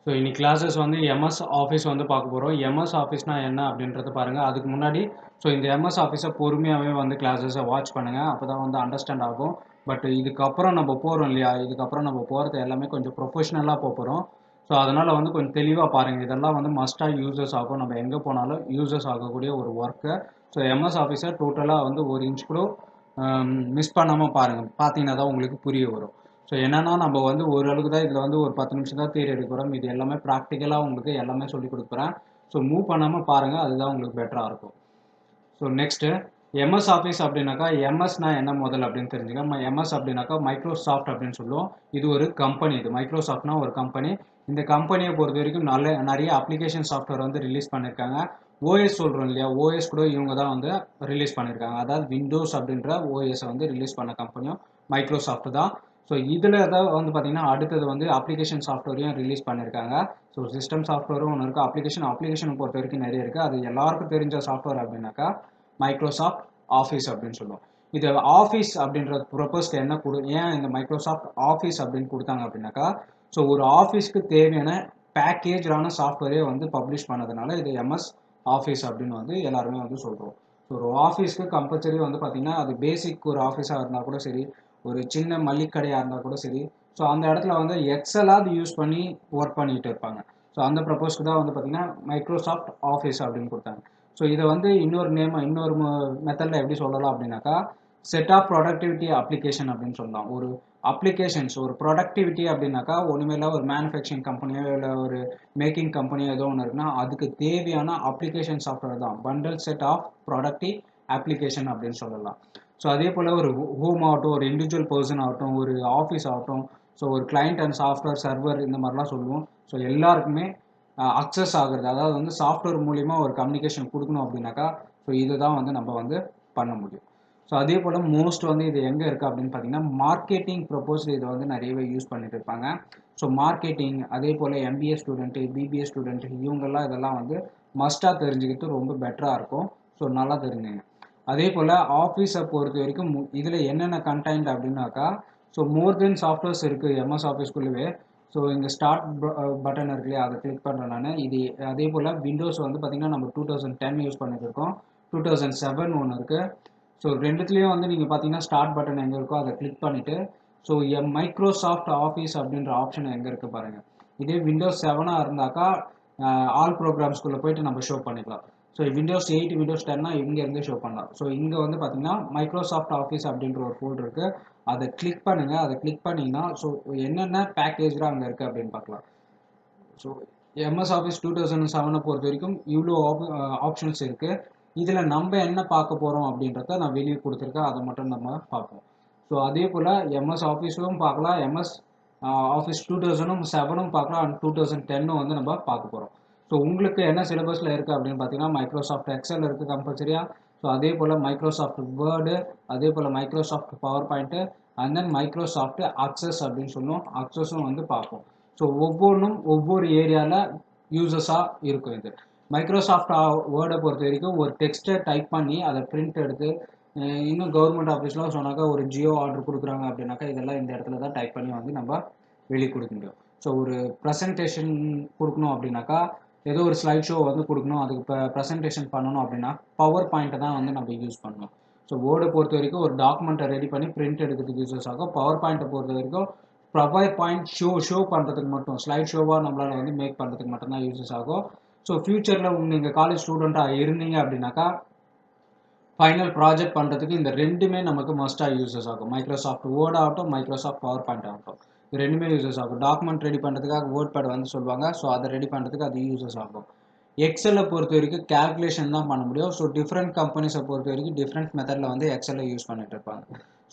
So இன்னைக்கு classes வந்து MS office வந்து பார்க்க போகிறோம். எம்எஸ் ஆஃபீஸ்னா என்ன அப்படின்றத பாருங்கள். அதுக்கு முன்னாடி இந்த எம்எஸ் ஆஃபீஸை பொறுமையாகவே வந்து கிளாஸஸை வாட்ச் பண்ணுங்கள். அப்போ தான் வந்து அண்டர்ஸ்டாண்ட் ஆகும். பட் இதுக்கப்புறம் நம்ம போகிறோம் இல்லையா, இதுக்கப்புறம் நம்ம போகிறது எல்லாமே கொஞ்சம் ப்ரொஃபஷ்னலாக போகிறோம். ஸோ அதனால் வந்து கொஞ்சம் தெளிவாக பாருங்கள். இதெல்லாம் வந்து மஸ்ட்டாக யூசஸ் ஆகும். நம்ம எங்கே போனாலும் யூசஸ் ஆகக்கூடிய ஒரு ஒர்க்கை. ஸோ எம்எஸ் ஆஃபீஸை டோட்டலாக வந்து ஒரு இன்ச் கூட மிஸ் பண்ணாமல் பாருங்கள். பார்த்தீங்கன்னா தான் உங்களுக்கு புரிய வரும். ஸோ என்னன்னா நம்ம வந்து ஓரளவுக்கு தான் இதில் வந்து ஒரு 10 நிமிஷம் தான் தியரி எடுக்கிறோம். இது எல்லாமே ப்ராக்டிக்கலாக உங்களுக்கு எல்லாமே சொல்லிக் கொடுக்குறேன். ஸோ மூவ் பண்ணாமல் பாருங்கள், அதுதான் உங்களுக்கு பெட்டராக இருக்கும். ஸோ நெக்ஸ்ட்டு எம்எஸ் ஆஃபீஸ் அப்படின்னாக்கா எம்எஸ்னா என்ன முதல் அப்படின்னு தெரிஞ்சுக்க. எம்எஸ் அப்படின்னாக்கா மைக்ரோசாஃப்ட் அப்படின்னு சொல்லுவோம். இது ஒரு கம்பெனி. இது மைக்ரோசாஃப்ட்னா ஒரு கம்பெனி. இந்த கம்பெனியை பொறுத்த வரைக்கும் நிறைய அப்ளிகேஷன் சாஃப்ட்வேர் வந்து ரிலீஸ் பண்ணியிருக்காங்க. ஓஎஸ் சொல்கிறோம் இல்லையா, ஓஎஸ் கூட இவங்க தான் வந்து ரிலீஸ் பண்ணியிருக்காங்க. அதாவது விண்டோஸ் அப்படின்ற ஓஎஸை வந்து ரிலீஸ் பண்ண கம்பெனியும் மைக்ரோசாஃப்ட் தான். ஸோ இதில் தான் வந்து பார்த்தீங்கன்னா அடுத்தது வந்து அப்ளிகேஷன் சாஃப்ட்வேரையும் ரிலீஸ் பண்ணியிருக்காங்க. ஸோ சிஸ்டம் சாஃப்ட்வேரும் ஒன்று இருக்குது, அப்ளிகேஷனை பொறுத்த வரைக்கும் நிறைய இருக்குது. அது எல்லாருக்கும் தெரிஞ்ச சாஃப்ட்வேர் அப்படின்னாக்கா மைக்ரோசாஃப்ட் ஆஃபீஸ் அப்படின்னு சொல்லுவோம். இது ஆஃபீஸ் அப்படின்ற ப்ரொப்போஸ்க்கு என்ன ஏன் இந்த மைக்ரோசாஃப்ட் ஆஃபீஸ் அப்படின்னு கொடுத்தாங்க அப்படின்னாக்கா, ஸோ ஒரு ஆஃபீஸ்க்கு தேவையான பேக்கேஜான சாஃப்ட்வேரே வந்து பப்ளிஷ் பண்ணதுனால இது எம்எஸ் ஆஃபீஸ் அப்படின்னு வந்து எல்லாருமே வந்து சொல்கிறோம். ஸோ ஒரு ஆஃபீஸ்க்கு கம்பல்சரி வந்து பார்த்திங்கன்னா அது பேசிக் ஒரு ஆஃபீஸாக இருந்தால் கூட சரி, ஒரு சின்ன மல்லிக்கடையாக இருந்தால் கூட சரி, ஸோ அந்த இடத்துல வந்து எக்ஸலாவது யூஸ் பண்ணி ஒர்க் பண்ணிகிட்டு இருப்பாங்க. ஸோ அந்த ப்ரப்போஸ்க்கு தான் வந்து பார்த்திங்கன்னா மைக்ரோசாஃப்ட் ஆஃபீஸ் அப்படின்னு கொடுத்தாங்க. ஸோ இதை வந்து இன்னொரு மெத்தடில் எப்படி சொல்லலாம் அப்படின்னாக்கா, செட் ஆஃப் ப்ரொடக்டிவிட்டி அப்ளிகேஷன் அப்படின்னு சொல்லலாம். ஒரு அப்ளிகேஷன்ஸ் ஒரு ப்ரொடக்டிவிட்டி அப்படின்னாக்கா ஒன்றுமே இல்லை, ஒரு மேனுஃபேக்சரிங் கம்பெனியோ இல்லை ஒரு மேக்கிங் கம்பெனியோ ஏதோ ஒன்று இருக்குன்னா அதுக்கு தேவையான அப்ளிகேஷன் சாஃப்ட்வேர் தான் bundle set of productive application அப்படின்னு சொல்லலாம். ஸோ அதே போல் ஒரு ஹோம் ஆகட்டும், ஒரு இண்டிவிஜுவல் பர்சன் ஆகட்டும், ஒரு ஆஃபீஸ் ஆகட்டும், ஸோ ஒரு கிளைண்ட் அண்ட் சாஃப்ட்வேர் சர்வர் இந்த மாதிரிலாம் சொல்லுவோம். ஸோ எல்லாருக்குமே அக்சஸ் ஆகுறது, அதாவது வந்து சாஃப்ட்வேர் மூலிமா ஒரு கம்யூனிகேஷன் கொடுக்கணும் அப்படின்னாக்கா ஸோ இதை தான் வந்து நம்ம வந்து பண்ண முடியும். ஸோ அதே போல் மோஸ்ட் வந்து இது எங்கே இருக்குது அப்படின்னு பார்த்தீங்கன்னா மார்க்கெட்டிங் ப்ரொப்போஸில் இதை வந்து நிறையவே யூஸ் பண்ணிட்டு இருப்பாங்க. ஸோ மார்க்கெட்டிங், அதே போல் எம்பிஏ ஸ்டூடெண்ட்டு, பிபிஏ ஸ்டூடெண்ட்டு, இவங்கெல்லாம் இதெல்லாம் வந்து மஸ்ட்டாக தெரிஞ்சுக்கிறது ரொம்ப பெட்டராக இருக்கும். ஸோ நல்லா தெரிஞ்சுங்க. அதே போல் ஆஃபீஸை பொறுத்த வரைக்கும் இதில் என்னென்ன கண்டென்ட் அப்படின்னாக்கா, ஸோ மோர் தென் சாஃப்ட்வேர்ஸ் இருக்குது எம்எஸ் ஆஃபீஸ்க்குள்ளவே. ஸோ இங்கே ஸ்டார்ட் பட்டன் இருக்கு இல்லையா, அதை கிளிக் பண்ணுறேன் நான். இது அதே போல் விண்டோஸ் வந்து பார்த்திங்கன்னா நம்ம 2010 யூஸ் பண்ணிட்டு இருக்கோம், 2007 ஒன்று இருக்குது. ஸோ ரெண்டுத்துலேயும் வந்து நீங்கள் பார்த்தீங்கன்னா ஸ்டார்ட் பட்டன் எங்கே இருக்கோ அதை கிளிக் பண்ணிவிட்டு ஸோ மைக்ரோசாஃப்ட் ஆஃபீஸ் அப்படின்ற ஆப்ஷன் எங்கே இருக்குது பாருங்கள். இதே விண்டோஸ் 7 இருந்தாக்கா ஆல் ப்ரோக்ராம்ஸ்குள்ளே போயிட்டு நம்ம ஷோ பண்ணிக்கலாம். ஸோ விண்டோஸ் 8, விண்டோஸ் 10 இங்கேருந்து ஷோ பண்ணலாம். ஸோ இங்கே வந்து பார்த்தீங்கன்னா மைக்ரோசாஃப்ட் ஆஃபீஸ் அப்படின்ற ஒரு ஃபோல்டர் இருக்குது, அதை கிளிக் பண்ணுங்கள். அதை கிளிக் பண்ணிங்கன்னா ஸோ என்னென்ன பேக்கேஜ்லாம் அங்கே இருக்குது அப்படின்னு பார்க்கலாம். ஸோ எம்எஸ் ஆஃபீஸ் 2007 பொறுத்த வரைக்கும் இவ்வளோ ஆப்ஷன்ஸ் இருக்குது. இதில் நம்ம என்ன பார்க்க போகிறோம் அப்படின்றத நான் வெளியே கொடுத்துருக்கேன், அதை மட்டும் நம்ம பார்ப்போம். ஸோ அதே போல் எம்எஸ் ஆஃபீஸும் பார்க்கலாம், எம்எஸ் ஆஃபீஸ் 2007 பார்க்கலாம், அண்ட் 2010 வந்து நம்ம பார்க்க போகிறோம். ஸோ உங்களுக்கு என்ன சிலபஸில் இருக்குது அப்படின்னு பார்த்தீங்கன்னா மைக்ரோசாஃப்ட் எக்ஸல் இருக்குது கம்பல்சரியாக. ஸோ அதே போல் மைக்ரோசாஃப்ட் வேர்டு, அதே போல் Microsoft PowerPoint, and then Microsoft Access அப்படின்னு சொல்லுவோம், அக்சஸும் வந்து பார்ப்போம். ஸோ ஒவ்வொன்றும் ஒவ்வொரு ஏரியாவில் யூசஸாக இருக்கும். இது மைக்ரோசாஃப்ட் வேர்டை பொறுத்த வரைக்கும் ஒரு டெக்ஸ்ட்டை டைப் பண்ணி அதை பிரிண்ட் எடுத்து, இன்னும் கவர்மெண்ட் ஆஃபீஸ்லாம் சொன்னாக்கா ஒரு ஜியோ ஆர்டர் கொடுக்குறாங்க அப்படின்னாக்கா இதெல்லாம் இந்த இடத்துல தான் டைப் பண்ணி வந்து நம்ம வெளியே கொடுக்க முடியும். ஸோ ஒரு ப்ரெசன்டேஷன் கொடுக்கணும் அப்படின்னாக்கா, ஏதோ ஒரு ஸ்லைட் ஷோ வந்து கொடுக்கணும், அதுக்கு இப்போ ப்ரெசன்டேஷன் பண்ணணும் அப்படின்னா பவர் பாயிண்ட்டை தான் வந்து நம்ம யூஸ் பண்ணணும். ஸோ வேர்டை பொறுத்த வரைக்கும் ஒரு டாக்குமெண்ட்டை ரெடி பண்ணி பிரிண்ட் எடுக்கிறதுக்கு யூஸஸ் ஆகும். பவர் பாயிண்ட்டை பொறுத்த வரைக்கும் பவர் பாயிண்ட் ஷோ பண்ணுறதுக்கு மட்டும், ஸ்லைட் ஷோவாக நம்மளால் வந்து மேக் பண்ணுறதுக்கு மட்டும்தான் யூஸஸ் ஆகும். ஸோ ஃப்யூச்சரில் நீங்கள் காலேஜ் ஸ்டூடெண்ட்டாக இருந்தீங்க அப்படின்னாக்கா ஃபைனல் ப்ராஜெக்ட் பண்ணுறதுக்கு இந்த ரெண்டுமே நமக்கு மஸ்ட்டாக யூஸஸ் ஆகும். மைக்ரோசாஃப்ட் வேர்ட் ஆகட்டும், மைக்ரோசாஃப்ட் பவர் பாயிண்ட் ஆகட்டும், இது ரெண்டுமே யூஸஸ் ஆகும். டாக்குமெண்ட் ரெடி பண்ணுறதுக்காக வேர்ட் பேட் வந்து சொல்லுவாங்க, ஸோ அதை ரெடி பண்ணுறதுக்கு அது யூஸஸ் ஆகும். எக்ஸலை பொறுத்த வரைக்கும் கேல்குலேஷன் தான் பண்ண முடியும். ஸோ டிஃப்ரெண்ட் கம்பெனிஸை பொறுத்த வரைக்கும் டிஃப்ரெண்ட் மெத்தடில் வந்து எக்ஸலை யூஸ் பண்ணிட்டு இருப்பாங்க.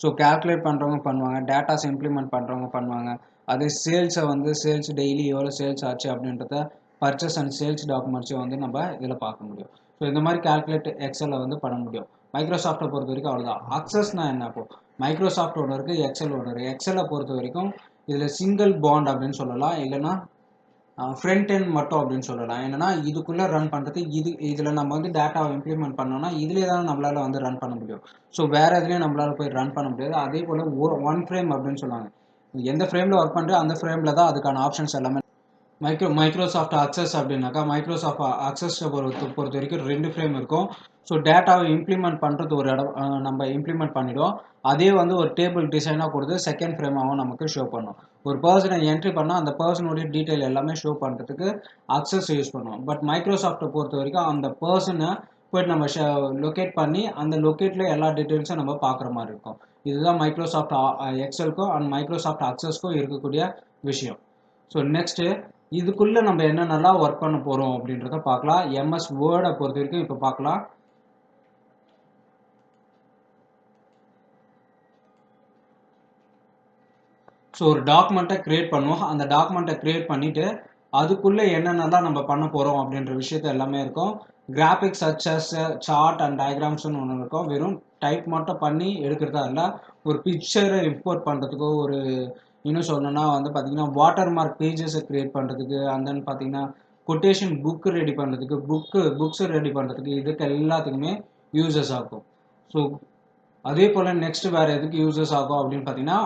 ஸோ கேல்குலேட் பண்ணுறவங்க பண்ணுவாங்க, டேட்டாஸ் இம்ப்ளிமெண்ட் பண்ணுறவங்க பண்ணுவாங்க. அதே சேல்ஸை வந்து சேல்ஸ் டெய்லி எவ்வளோ சேல்ஸ் ஆச்சு அப்படின்றத பர்ச்சேஸ் அண்ட் சேல்ஸ் டாக்குமெண்ட்ஸையும் வந்து நம்ம இதில் பார்க்க முடியும். ஸோ இந்த மாதிரி கேல்குலேட் எக்ஸலில் வந்து பண்ண முடியும். மைக்ரோசாஃப்ட்டை பொறுத்த வரைக்கும் அவ்வளோதான். அக்சஸ்னா என்ன? அப்போ மைக்ரோசாஃப்ட் ஒன்று இருக்குது, எக்ஸல் ஒன்று இருக்குது. எக்ஸலை பொறுத்த வரைக்கும் இதில் சிங்கிள் பாண்ட் அப்படின்னு சொல்லலாம், இல்லைனா ஃப்ரண்ட் எண்ட் மட்டும் அப்படின்னு சொல்லலாம். என்னன்னா இதுக்குள்ளே ரன் பண்ணுறது, இதில் நம்ம வந்து டேட்டாவை இம்ப்ளிமெண்ட் பண்ணோம்னா இதிலே தான் நம்மளால் வந்து ரன் பண்ண முடியும். ஸோ வேறு எதுலேயும் நம்மளால் போய் ரன் பண்ண முடியாது. அதே போல் ஒன் ஃப்ரேம் அப்படின்னு சொல்லுவாங்க, எந்த ஃப்ரேமில் ஒர்க் பண்ணுறோம் அந்த ஃப்ரேமில் தான் அதுக்கான ஆப்ஷன்ஸ் எல்லாமே. மைக்ரோசாஃப்ட் அக்சஸ் அப்படின்னாக்கா மைக்ரோசாஃப்ட் அக்சஸ் பொறுத்த வரைக்கும் 2 ஃப்ரேம் இருக்கும். ஸோ டேட்டாவை இம்ப்ளிமெண்ட் பண்ணுறது ஒரு இடம் நம்ம இம்ப்ளிமெண்ட் பண்ணிவிடுவோம். அதே வந்து ஒரு டேபிள் டிசைனாக கொடுத்து செகண்ட் ஃப்ரேமாகவும் நமக்கு ஷோ பண்ணும். ஒரு பர்சனை என்ட்ரி பண்ணால் அந்த பர்சனுடைய டீட்டெயில் எல்லாமே ஷோ பண்ணுறதுக்கு அக்சஸ் யூஸ் பண்ணுவோம். பட் மைக்ரோசாஃப்ட்டை பொறுத்த வரைக்கும் அந்த பர்சனை போய்ட்டு நம்ம லொக்கேட் பண்ணி அந்த லொக்கேட்டில் எல்லா டீட்டெயில்ஸும் நம்ம பார்க்குற மாதிரி இருக்கும். இதுதான் மைக்ரோசாஃப்ட் எக்ஸலுக்கும் அண்ட் மைக்ரோசாஃப்ட் அக்சஸ்க்கும் இருக்கக்கூடிய விஷயம். ஸோ நெக்ஸ்ட்டு இதுக்குள்ளே நம்ம என்னென்னலாம் ஒர்க் பண்ண போகிறோம் அப்படின்றத பார்க்கலாம். எம்எஸ் வேர்டை பொறுத்த வரைக்கும் இப்போ பார்க்கலாம். ஸோ ஒரு டாக்குமெண்ட்டை க்ரியேட் பண்ணுவோம். அந்த டாக்குமெண்ட்டை க்ரியேட் பண்ணிவிட்டு அதுக்குள்ளே என்னென்னலாம் நம்ம பண்ண போகிறோம் அப்படின்ற விஷயத்த எல்லாமே இருக்கும். கிராஃபிக்ஸ் சச்சஸ் சார்ட் அண்ட் டயக்ராம்ஸ்னு ஒன்று இருக்கும். வெறும் டைப் மட்டும் பண்ணி எடுக்கிறதா இல்லை, ஒரு பிக்சரை இம்போர்ட் பண்ணுறதுக்கோ, ஒரு இன்னும் சொல்லணும்னா வந்து பார்த்தீங்கன்னா வாட்டர் மார்க் பேஜஸை க்ரியேட் பண்ணுறதுக்கு, அண்ட் தென் பார்த்தீங்கன்னா கொட்டேஷன் புக்கு ரெடி பண்ணுறதுக்கு, புக்ஸை ரெடி பண்ணுறதுக்கு, இதுக்கு எல்லாத்துக்குமே யூசஸ் ஆகும். ஸோ அதே போல் நெக்ஸ்ட் வேறு எதுக்கு யூசஸ் ஆகும் அப்படின்னு பார்த்தீங்கன்னா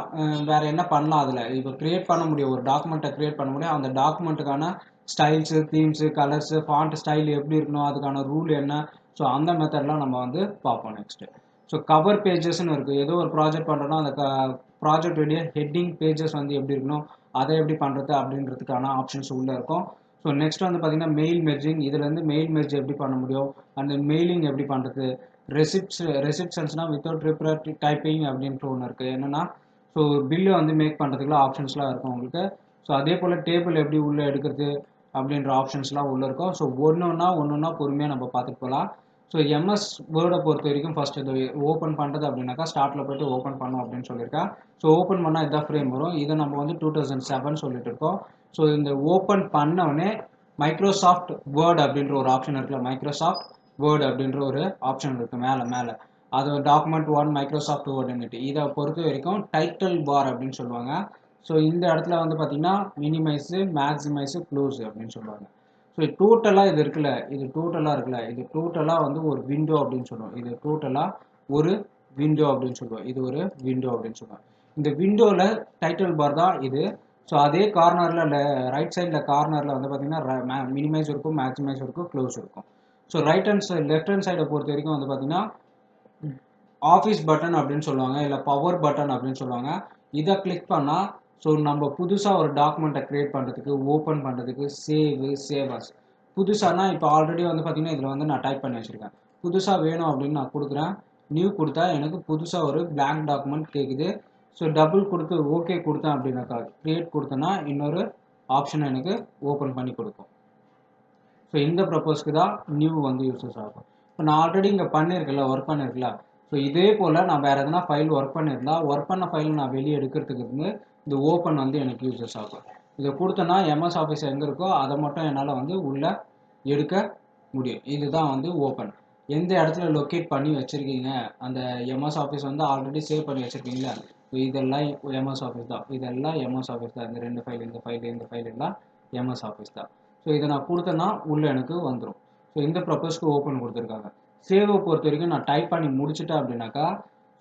வேறு என்ன பண்ணலாம். அதில் இப்போ க்ரியேட் பண்ண முடியும், ஒரு டாக்குமெண்ட்டை க்ரியேட் பண்ண முடியும். அந்த டாக்குமெண்ட்டுக்கான styles, themes, colours, font style எப்படி இருக்கணும், அதுக்கான ரூல் என்ன, ஸோ அந்த மெத்தட்லாம் நம்ம வந்து பார்ப்போம் நெக்ஸ்ட்டு. ஸோ கவர் பேஜஸ்ன்னு இருக்குது. ஏதோ ஒரு ப்ராஜெக்ட் பண்ணுறோன்னா அந்த ப்ராஜெக்டுடைய ஹெட்டிங் பேஜஸ் வந்து எப்படி இருக்கணும், அதை எப்படி பண்ணுறது அப்படின்றதுக்கான ஆப்ஷன்ஸ் உள்ளே இருக்கும். ஸோ நெக்ஸ்ட் வந்து பார்த்திங்கன்னா மெயில் மெர்ஜிங். இதுலேருந்து மெயில் மெர்ஜ் எப்படி பண்ண முடியும், அந்த மெயிலிங் எப்படி பண்ணுறது, ரெசிப்ஷன்ஸ்னால் வித்தவுட் ப்ரிப்பரேட்டிவ் டைப்பிங் அப்படின்ட்டு ஒன்று இருக்குது. என்னென்னா ஸோ பில்லு வந்து மேக் பண்ணுறதுக்குலாம் ஆப்ஷன்ஸ்லாம் இருக்கும் உங்களுக்கு. ஸோ அதே போல் டேபிள் எப்படி உள்ளே எடுக்கிறது அப்படின்ற ஆப்ஷன்ஸ்லாம் உள்ளே இருக்கும். ஸோ ஒன்று ஒன்றா பொறுமையாக நம்ம பார்த்துட்டு போகலாம். ஸோ எம்எஸ் வேர்டை பொறுத்த வரைக்கும் ஃபஸ்ட் இது ஓப்பன் பண்ணுறது அப்படின்னாக்கா ஸ்டார்ட்டில் போய்ட்டு ஓப்பன் பண்ணோம் அப்படின்னு சொல்லியிருக்கேன். ஸோ ஓப்பன் பண்ணால் இதான் ஃப்ரேம் வரும். இதை நம்ம வந்து 2007 சொல்லிட்டு இருக்கோம். ஸோ இந்த ஓப்பன் பண்ணவுடனே மைக்ரோசாஃப்ட் வேர்ட் அப்படின்ற ஒரு ஆப்ஷன் இருக்குல்ல, மைக்ரோசாஃப்ட் வேர்ட் அப்படின்ற ஒரு ஆப்ஷன் இருக்குது மேலே அது டாக்குமெண்ட் 1 மைக்ரோசாஃப்ட் வேர்டுன்னுட்டு. இதை பொறுத்த வரைக்கும் டைட்டில் பார் அப்படின்னு சொல்லுவாங்க. ஸோ இந்த இடத்துல வந்து பார்த்தீங்கன்னா மினிமைஸு, மேக்ஸிமைஸு, க்ளோஸு அப்படின்னு சொல்லுவாங்க. ஸோ டோட்டலாக இது இருக்குல்ல, இது டோட்டலாக வந்து ஒரு விண்டோ அப்படின்னு சொல்லுவோம். இது டோட்டலாக ஒரு விண்டோ அப்படின்னு சொல்லுவோம். இது ஒரு விண்டோ அப்படின்னு சொல்லுவோம். இந்த விண்டோவில் டைட்டில் பார் தான் இது. ஸோ அதே கார்னரில் ரைட் சைடில் கார்னரில் வந்து பார்த்தீங்கன்னா மினிமைஸ் இருக்கும், மேக்ஸிமைஸ் இருக்கும், க்ளோஸ் இருக்கும். So right hand side left hand சைடை பொறுத்த வரைக்கும் வந்து பார்த்தீங்கன்னா ஆஃபீஸ் பட்டன் அப்படின்னு சொல்லுவாங்க, இல்லை பவர் பட்டன் அப்படின்னு சொல்லுவாங்க. இதை கிளிக் பண்ணால் ஸோ நம்ம புதுசாக ஒரு டாக்குமெண்ட்டை க்ரியேட் பண்ணுறதுக்கு, ஓப்பன் பண்ணுறதுக்கு, சேவஸ் புதுசானா இப்போ ஆல்ரெடி வந்து பார்த்தீங்கன்னா இதில் வந்து நான் டைப் பண்ணி வச்சுருக்கேன். புதுசாக வேணும் அப்படின்னு நான் கொடுக்குறேன். நியூ கொடுத்தா எனக்கு புதுசாக ஒரு blank டாக்குமெண்ட் கேட்குது. ஸோ டபுள் கொடுத்து ஓகே கொடுத்தேன் அப்படின்னாக்கா, க்ரியேட் கொடுத்தேன்னா இன்னொரு ஆப்ஷனை எனக்கு ஓப்பன் பண்ணி கொடுக்கும். ஸோ இந்த ப்ரப்போஸ்க்கு தான் நியூ வந்து யூஸஸ் ஆகும். இப்போ நான் ஆல்ரெடி இங்கே ஒர்க் பண்ணியிருக்கல. ஸோ இதே போல் நான் வேறு எதனா ஃபைல் ஒர்க் பண்ணியிருந்தா, ஒர்க் பண்ண ஃபைல் நான் வெளியே எடுக்கிறதுக்கு வந்து இந்த ஓப்பன் வந்து எனக்கு யூஸஸ் ஆகும். இதை கொடுத்தேன்னா எம்எஸ் ஆஃபீஸ் எங்கே இருக்கோ அதை மட்டும் என்னால் வந்து உள்ளே எடுக்க முடியும். இதுதான் வந்து ஓப்பன். எந்த இடத்துல லொக்கேட் பண்ணி வச்சுருக்கீங்க, அந்த எம்எஸ் ஆஃபீஸ் வந்து ஆல்ரெடி சேவ் பண்ணி வச்சுருக்கீங்களா, இதெல்லாம் எம்எஸ் ஆஃபீஸ் தான். இதெல்லாம் எம்எஸ் ஆஃபீஸ் தான். இந்த 2 ஃபைல், இந்த ஃபைல் எல்லாம் எம்எஸ் ஆஃபீஸ் தான். ஸோ இதை நான் கொடுத்தேன்னா உள்ளே எனக்கு வந்துடும். ஸோ இந்த ப்ரப்போஸ்க்கு ஓப்பன் கொடுத்துருக்காங்க. சேவை பொறுத்த வரைக்கும் நான் டைப் பண்ணி முடிச்சுட்டேன் அப்படின்னாக்கா,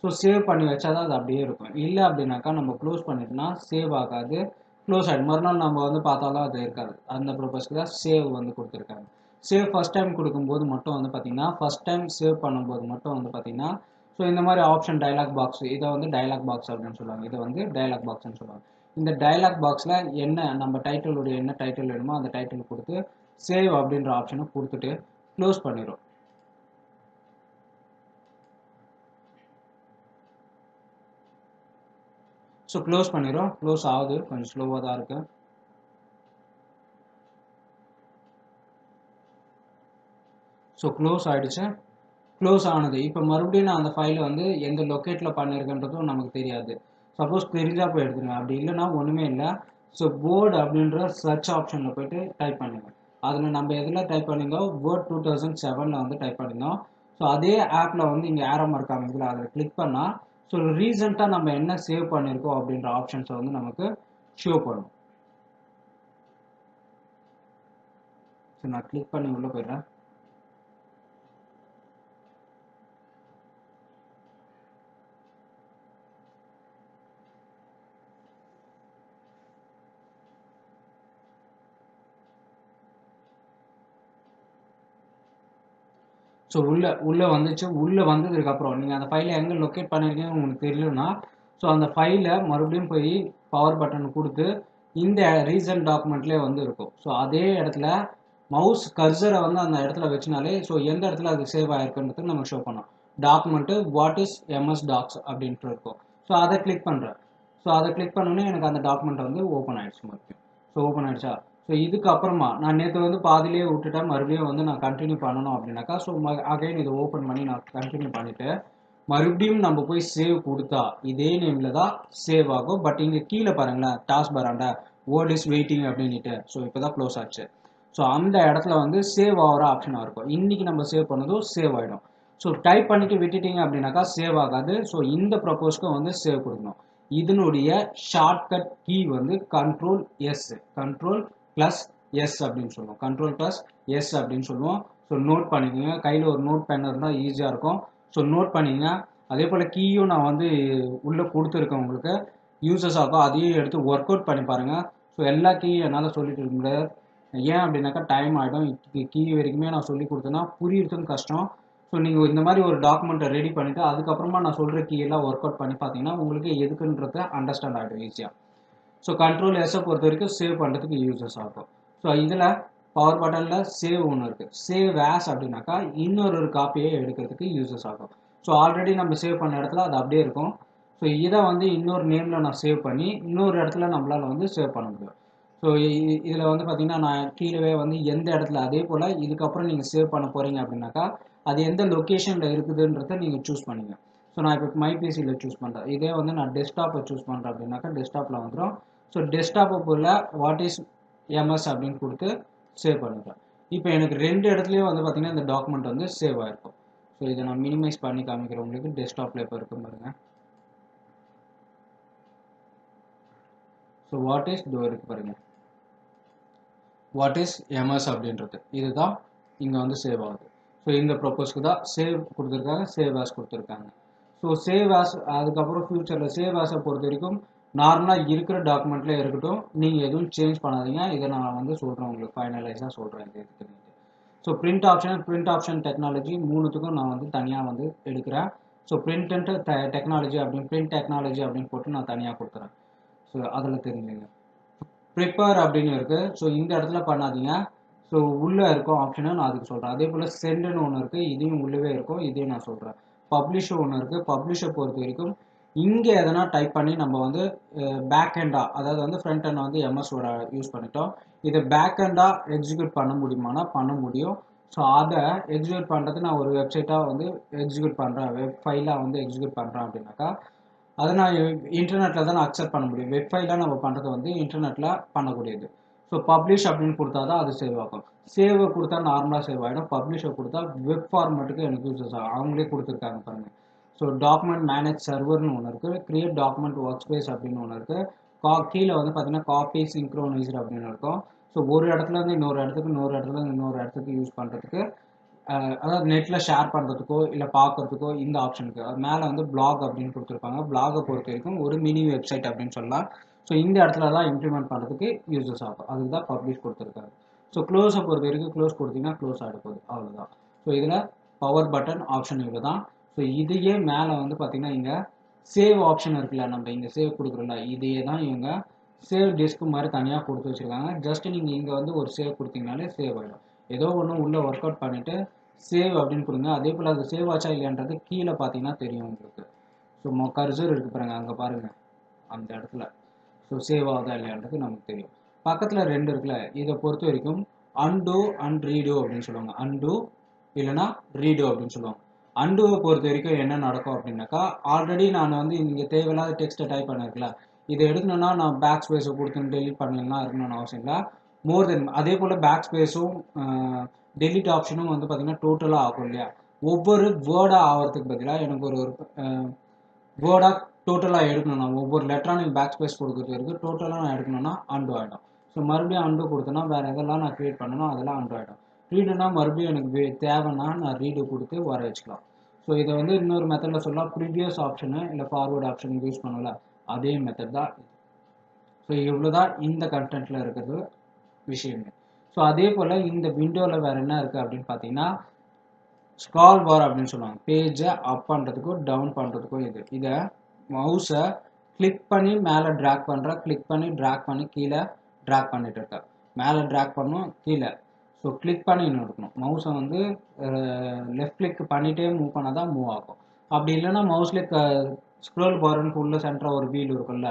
ஸோ சேவ் பண்ணி வச்சா தான் அது அப்படியே இருக்கும். இல்லை அப்படின்னாக்கா நம்ம க்ளோஸ் பண்ணிட்டோம்னா சேவ் ஆகாது, க்ளோஸ் ஆகிடும். மறுநாள் நம்ம வந்து பார்த்தாலும் அது இருக்காது. அந்த ப்ரப்போஸ்க்கு தான் சேவ் வந்து கொடுத்துருக்காங்க. சேவ் ஃபஸ்ட் டைம் கொடுக்கும்போது மட்டும் வந்து பார்த்தீங்கன்னா, ஃபஸ்ட் டைம் சேவ் பண்ணும்போது மட்டும் வந்து பார்த்தீங்கன்னா, ஸோ இந்த மாதிரி ஆப்ஷன் டயலாக் பாக்ஸ், இதை வந்து டயலாக் பாக்ஸ் அப்படின்னு சொல்லுவாங்க. இதை வந்து டயலாக் பாக்ஸ்ன்னு சொல்லுவாங்க. இந்த டயலாக் பாக்ஸில் என்ன நம்ம டைட்டிலுடைய என்ன டைட்டில் வேணுமோ அந்த டைட்டில் கொடுத்து சேவ் அப்படின்ற ஆப்ஷனை கொடுத்துட்டு க்ளோஸ் பண்ணிடும். ஸோ க்ளோஸ் பண்ணிடும். க்ளோஸ் ஆகுது, கொஞ்சம் ஸ்லோவாக தான் இருக்குது. ஸோ க்ளோஸ் ஆகிடுச்சு. க்ளோஸ் ஆனது. இப்போ மறுபடியும் நான் அந்த ஃபைலை வந்து எந்த லொக்கேட்டில் பண்ணியிருக்கேன்றதும் நமக்கு தெரியாது. சப்போஸ் தெரிஞ்சால் போய் எடுத்துருங்க. அப்படி இல்லைனா ஒன்றுமே இல்லை. ஸோ வேர்ட் அப்படின்ற சர்ச் ஆப்ஷனில் போய்ட்டு டைப் பண்ணுங்க. அதில் நம்ம எதில் டைப் பண்ணியிருந்தோம், வேர்ட் 2007 வந்து டைப் பண்ணியிருந்தோம். ஸோ அதே ஆப்பில் வந்து இங்கே ஆரோ மார்க் காமிக்குதுல, அதில் கிளிக் பண்ணால் ஸோ ரீசெண்டாக நம்ம என்ன சேவ் பண்ணியிருக்கோம் அப்படின்ற ஆப்ஷன்ஸை வந்து நமக்கு ஷோ பண்ணும். ஸோ நான் கிளிக் பண்ணி உள்ளே போயிடுறேன். ஸோ உள்ளே வந்துச்சு. உள்ளே வந்ததுக்கப்புறம் நீங்கள் அந்த ஃபைலை எங்கே லொக்கேட் பண்ணியிருக்கீங்கன்னு உங்களுக்கு தெரியலன்னா, ஸோ அந்த ஃபைலை மறுபடியும் போய் பவர் பட்டன் கொடுத்து இந்த ரீசன்ட் டாக்குமெண்ட்லேயே வந்து இருக்கும். ஸோ அதே இடத்துல மவுஸ் கர்சரை வந்து அந்த இடத்துல வச்சுனாலே ஸோ எந்த இடத்துல அது சேவ் ஆகிருக்குன்றது நம்ம ஷோ பண்ணோம். Document what is MS docs அப்படின்ட்டு இருக்கும். ஸோ அதை கிளிக் பண்ணுறேன். ஸோ அதை கிளிக் பண்ணோன்னே எனக்கு அந்த டாக்குமெண்ட் வந்து ஓப்பன் ஆகிடுச்சு மறுபடியும். ஸோ ஓப்பன் ஆகிடுச்சா. ஸோ இதுக்கப்புறமா நான் நேற்று வந்து பாதிலேயே விட்டுட்டேன், மறுபடியும் வந்து நான் கண்டினியூ பண்ணணும் அப்படின்னாக்கா ஸோ அகைன் இதை ஓப்பன் பண்ணி நான் கண்டினியூ பண்ணிவிட்டு மறுபடியும் நம்ம போய் சேவ் கொடுத்தா இதே நேமில் தான் சேவ் ஆகும். பட் இங்கே கீழே பாருங்களேன் டாஸ்க் பாராண்டா வேர்ட் இஸ் வெயிட்டிங் அப்படின்ட்டு. ஸோ இப்போ தான் க்ளோஸ் ஆச்சு. ஸோ அந்த இடத்துல வந்து சேவ் ஆகிற ஆப்ஷனாக இருக்கும். இன்றைக்கி நம்ம சேவ் பண்ணதும் சேவ் ஆகிடும். ஸோ டைப் பண்ணிட்டு விட்டுட்டீங்க அப்படின்னாக்கா சேவ் ஆகாது. ஸோ இந்த ப்ரப்போஸ்க்கும் வந்து சேவ் கொடுக்கணும். இதனுடைய ஷார்ட்கட் கீ வந்து control S, control plus S அப்படின்னு சொல்லுவோம். கண்ட்ரோல் ப்ளஸ் எஸ் அப்படின்னு சொல்லுவோம். ஸோ நோட் பண்ணிக்கோங்க. கையில் ஒரு நோட் பென் இருந்தால் ஈஸியாக இருக்கும். ஸோ நோட் பண்ணிங்க. அதே போல் கீயும் நான் வந்து உள்ளே கொடுத்துருக்கேன் உங்களுக்கு யூசஸ் ஆகும். அதையும் எடுத்து ஒர்க் அவுட் பண்ணி பாருங்கள். ஸோ எல்லா கீயும் என்னால் சொல்லிட்டு இருக்க முடியாது. ஏன் அப்படின்னாக்கா டைம் ஆகிடும். கீ வரைக்குமே நான் சொல்லி கொடுத்தேன்னா புரியறதுக்கும் கஷ்டம். ஸோ நீங்கள் இந்த மாதிரி ஒரு டாக்குமெண்ட்டை ரெடி பண்ணிவிட்டு அதுக்கப்புறமா நான் சொல்கிற கீ எல்லாம் ஒர்க் அவுட் பண்ணி பார்த்தீங்கன்னா உங்களுக்கு எதுக்குன்றத அண்டர்ஸ்டாண்ட் ஆகிடும் ஈஸியாக. ஸோ கண்ட்ரோல் எஸ்ஸை பொறுத்த வரைக்கும் சேவ் பண்ணுறதுக்கு யூசஸ் ஆகும். ஸோ இதில் பவர் பட்டனில் சேவ் ஒன்று இருக்குது. சேவ் ஆஸ் அப்படின்னாக்கா இன்னொரு காப்பியை எடுக்கிறதுக்கு யூசஸ் ஆகும். ஸோ ஆல்ரெடி நம்ம சேவ் பண்ண இடத்துல அது அப்படியே இருக்கும். ஸோ இதை வந்து இன்னொரு நேமில் நான் சேவ் பண்ணி இன்னொரு இடத்துல நம்மளால் வந்து சேவ் பண்ண முடியும். ஸோ இதில் வந்து பார்த்திங்கன்னா நான் கீழே வந்து எந்த இடத்துல அதே போல் இதுக்கப்புறம் நீங்கள் சேவ் பண்ண போகிறீங்க அப்படின்னாக்கா அது எந்த லொக்கேஷனில் இருக்குதுன்றதை நீங்கள் சூஸ் பண்ணிங்க. ஸோ நான் இப்போ மைபிசியில் சூஸ் பண்ணுறேன். இதே வந்து நான் டெஸ்க்டாப்பை சூஸ் பண்ணுறேன் அப்படின்னாக்கா டெஸ்க்டாப்பில் வந்துடும். ஸோ டெஸ்க்டாப்பை போல் வாட் இஸ் எம்எஸ் அப்படின்னு கொடுத்து சேவ் பண்ணிக்கிறேன். இப்போ எனக்கு ரெண்டு இடத்துலையும் வந்து பார்த்திங்கன்னா இந்த டாக்குமெண்ட் வந்து சேவ் ஆகிருக்கும். ஸோ இதை நான் மினிமைஸ் பண்ணி காமிக்கிறேன் உங்களுக்கு. டெஸ்க்டாப்பில் இப்போ இருக்கும் பாருங்க. ஸோ வாட் இஸ் டோ இருக்கு பாருங்கள். வாட் இஸ் எம்எஸ் அப்படின்றது இதுதான் இங்கே வந்து சேவ் ஆகுது. ஸோ இந்த ப்ரொப்போஸ்க்கு தான் சேவ் கொடுத்துருக்காங்க, சேவ் ஆஸ் கொடுத்துருக்காங்க. ஸோ சேவ் ஆஸ் அதுக்கப்புறம் ஃப்யூச்சரில் சேவ் ஆஸை பொறுத்த வரைக்கும் நார்மலாக இருக்கிற டாக்குமெண்ட்லேயே இருக்கட்டும். நீங்கள் எதுவும் சேஞ்ச் பண்ணாதீங்க. இதை நான் வந்து சொல்கிறேன் உங்களுக்கு ஃபைனலைஸாக சொல்கிறேன் இது எதுக்கு. ஸோ பிரிண்ட் ஆப்ஷன் டெக்னாலஜி மூணுத்துக்கும் நான் வந்து தனியாக வந்து எடுக்கிறேன். ஸோ பிரிண்ட் அண்ட் டெக்னாலஜி அப்படின்னு பிரிண்ட் டெக்னாலஜி அப்படின்னு போட்டு நான் தனியாக கொடுக்குறேன். ஸோ அதில் தெரிஞ்சுங்க. ப்ரிப்பேர் அப்படின்னு இருக்குது. ஸோ இந்த இடத்துல பண்ணாதீங்க. ஸோ உள்ளே இருக்கும் ஆப்ஷனை நான் அதுக்கு சொல்கிறேன். அதே போல் சென்டுன்னு ஒன்று இருக்குது. இதையும் உள்ளவே இருக்கும். இதையும் நான் சொல்கிறேன். பப்ளிஷர் ஒன்று இருக்குது. பப்ளிஷை பொறுத்த வரைக்கும் இங்கே எதனா டைப் பண்ணி நம்ம வந்து பேக் ஹேண்டாக அதாவது வந்து ஃப்ரண்ட் ஹேண்ட் வந்து எம்எஸோட யூஸ் பண்ணிட்டோம். இதை பேக் ஹேண்டாக எக்ஸிக்யூட் பண்ண முடியுமானா பண்ண முடியும். ஸோ அதை எக்ஸிக்யூட் பண்ணுறது நான் ஒரு வெப்சைட்டாக வந்து எக்ஸிக்யூட் பண்ணுறேன், வெப் ஃபைலாக வந்து எக்ஸிக்யூட் பண்ணுறேன் அப்படின்னாக்கா அதை நான் இன்டர்நெட்டில் தான் நான் அக்செப்ட் பண்ண முடியும். வெப் ஃபைலாக நம்ம பண்ணுறது வந்து இன்டர்நெட்டில் பண்ணக்கூடியது. ஸோ பப்ளிஷ் அப்படின்னு கொடுத்தா தான் அது சேவ் ஆகும். சேவை கொடுத்தா நார்மலாக சேவ் ஆகிடும். பப்ளிஷை கொடுத்தா வெப் ஃபார்மேட்டுக்கு எனக்கு யூஸஸ் ஆகும். அவங்களே கொடுத்துருக்காங்க பாருங்கள். ஸோ டாக்குமெண்ட் மேனேஜ் சர்வர்னு ஒன்று இருக்குது. கிரியேட் டாக்குமெண்ட் ஒர்க் ஸ்பேஸ் அப்படின்னு ஒன்று இருக்குது. கீழே வந்து பார்த்தீங்கன்னா காப்பி சிங்க்ரோனைசர் அப்படின்னு இருக்கும். ஸோ ஒரு இடத்துல இருந்து இன்னொரு இடத்துக்கு இன்னொரு இடத்துக்கு யூஸ் பண்ணுறதுக்கு அதாவது நெட்டில் ஷேர் பண்ணுறதுக்கோ இல்லை பார்க்குறதுக்கோ இந்த ஆப்ஷனுக்கு அது மேலே வந்து பிளாக் அப்படின்னு கொடுத்துருப்பாங்க. பிளாகை பொறுத்த வரைக்கும் ஒரு மினி வெப்சைட் அப்படின்னு சொல்லலாம். ஸோ இந்த இடத்துல தான் இம்ப்ளிமெண்ட் பண்ணுறதுக்கு யூஸஸ் ஆகும். அதுக்கு தான் பப்ளிஷ் கொடுத்துருக்காரு. ஸோ க்ளோஸை பொறுத்த வரைக்கும் க்ளோஸ் கொடுத்தீங்கன்னா க்ளோஸ் ஆகிட போகுது, அவ்வளோதான். ஸோ இதில் பவர் பட்டன் ஆப்ஷன் இவ்வளோ தான். ஸோ இதையே மேலே வந்து பார்த்திங்கன்னா இங்கே சேவ் ஆப்ஷன் இருக்குல்ல, நம்ம இங்கே சேவ் கொடுக்குறோம்ல, இதையே தான் இவங்க சேவ் டிஸ்க் மாதிரி தனியாக கொடுத்து வச்சுருக்காங்க. ஜஸ்ட் நீங்கள் இங்கே வந்து ஒரு சேவ் கொடுத்தீங்கனாலே சேவ் ஆகிடும். ஏதோ ஒன்று உள்ளே ஒர்க் அவுட் பண்ணிவிட்டு சேவ் அப்படின்னு கொடுங்க. அதே போல் அது சேவ் ஆச்சா இல்லையான்றது கீழே பார்த்தீங்கன்னா தெரியும் உங்களுக்கு. ஸோ கர்சர் இருக்குது பாருங்கள், அங்கே பாருங்கள் அந்த இடத்துல. ஸோ சேவ் ஆகுதா இல்லையான்றது நமக்கு தெரியும். பக்கத்தில் ரெண்டு இருக்குல்ல, இதை பொறுத்த வரைக்கும் அன்டூ அண்ட் ரீடோ அப்படின்னு சொல்லுவாங்க. அன்டூ இல்லைனா ரீடோ அப்படின்னு சொல்லுவாங்க. அன்டூவை பொறுத்த வரைக்கும் என்ன நடக்கும் அப்படின்னாக்கா ஆல்ரெடி நான் வந்து இங்கே தேவையில்லாத டெக்ஸ்ட்டை டைப் பண்ணிருக்கல, இதை எடுக்கணும்னா நான் பேக் ஸ்பேஸை கொடுத்து டெலிட் பண்ணலாம் இருக்கணும்னு அவசியம் இல்லை. மோர் தென் அதே போல் பேக் ஸ்பேஸும் டெலிட் ஆப்ஷனும் வந்து பார்த்திங்கன்னா டோட்டலாக ஆகும் இல்லையா. ஒவ்வொரு வேர்டாக ஆகிறதுக்கு பதிலாக எனக்கு ஒரு வேர்டாக டோட்டலாக எடுக்கணும்னா ஒவ்வொரு லெட்டராக நீங்கள் பேக் ஸ்பேஸ் கொடுக்குறது இருக்குது. டோட்டலாக நான் எடுக்கணும்னா அன்டூ ஆகிடும். ஸோ மறுபடியும் அன்டூ கொடுத்தேன்னா வேறு எதெல்லாம் நான் க்ரியேட் பண்ணணும் அதெல்லாம் அன்டூ ஆகிடும். ரீடுனா மறுபடியும் எனக்கு தேவைன்னா நான் ரீடு கொடுத்து வர வச்சுக்கலாம். ஸோ இதை வந்து இன்னொரு மெத்தடில் சொல்லலாம். ப்ரீவியஸ் ஆப்ஷனு இல்லை ஃபார்வர்டு ஆப்ஷன் யூஸ் பண்ணல, அதே மெத்தட் தான். ஸோ இவ்வளோ தான் இந்த கண்டென்ட்டில் இருக்கிறது விஷயமே. ஸோ அதே போல் இந்த விண்டோவில் வேறு என்ன இருக்குது அப்படின்னு பார்த்தீங்கன்னா ஸ்க்ரால் பார் அப்படின்னு சொல்லுவாங்க. பேஜை அப் பண்ணுறதுக்கும் டவுன் பண்ணுறதுக்கும் இதை மவுஸை கிளிக் பண்ணி மேலே ட்ராக் பண்ணுறேன், கிளிக் பண்ணி ட்ராக் பண்ணி கீழே ட்ராக் பண்ணிட்டு இருக்கேன். மேலே ட்ராக் பண்ணும், கீழே. ஸோ கிளிக் பண்ணி இன்னும் இருக்கணும். மவுஸை வந்து லெஃப்ட் கிளிக் பண்ணிகிட்டே மூவ் பண்ணால் தான் மூவ் ஆகும். அப்படி இல்லைன்னா மவுஸ்லேயே ஸ்க்ரோல் பார்னு உள்ள சென்டராக ஒரு வீல் இருக்குல்ல,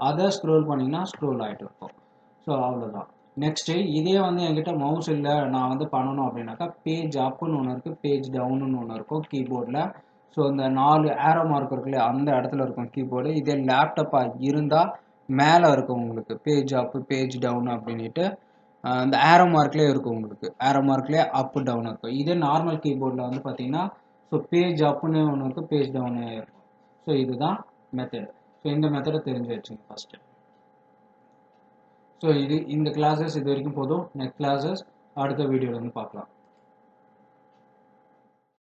அதை ஸ்க்ரோல் பண்ணிங்கன்னா ஸ்க்ரோல் ஆகிட்டு இருக்கும். ஸோ அவ்வளோதான். நெக்ஸ்ட்டு இதே வந்து என்கிட்ட மவுஸ் இல்லை, நான் வந்து பண்ணணும் அப்படின்னாக்கா பேஜ் அப்புன்னு ஒன்று இருக்குது, பேஜ் டவுனுன்னு ஒன்று இருக்கும் கீபோர்டில். ஸோ இந்த 4 ஏரோ மார்க் இருக்குல்ல, அந்த இடத்துல இருக்கும் கீபோர்டு. இதே லேப்டாப்பாக இருந்தால் மேலே இருக்கும் உங்களுக்கு பேஜ் அப்பு பேஜ் டவுன் அப்படின்ட்டு அந்த ஏரோ மார்க்லேயே இருக்கும் உங்களுக்கு. ஏரோ மார்க்லேயே அப்பு டவுன் இருக்கும். இதே நார்மல் கீபோர்டில் வந்து பார்த்தீங்கன்னா ஸோ பேஜ் அப்புன்னு ஒன்று இருக்கும், பேஜ் டவுனே இருக்கும். ஸோ இதுதான் மெத்தட். ஸோ இந்த மெத்தடை தெரிஞ்சு வச்சுங்க ஃபஸ்ட்டு. ஸோ இந்த கிளாஸஸ் இது வரைக்கும் போதும். நெக்ஸ்ட் கிளாஸஸ் அடுத்த வீடியோவில் வந்து பார்க்கலாம்.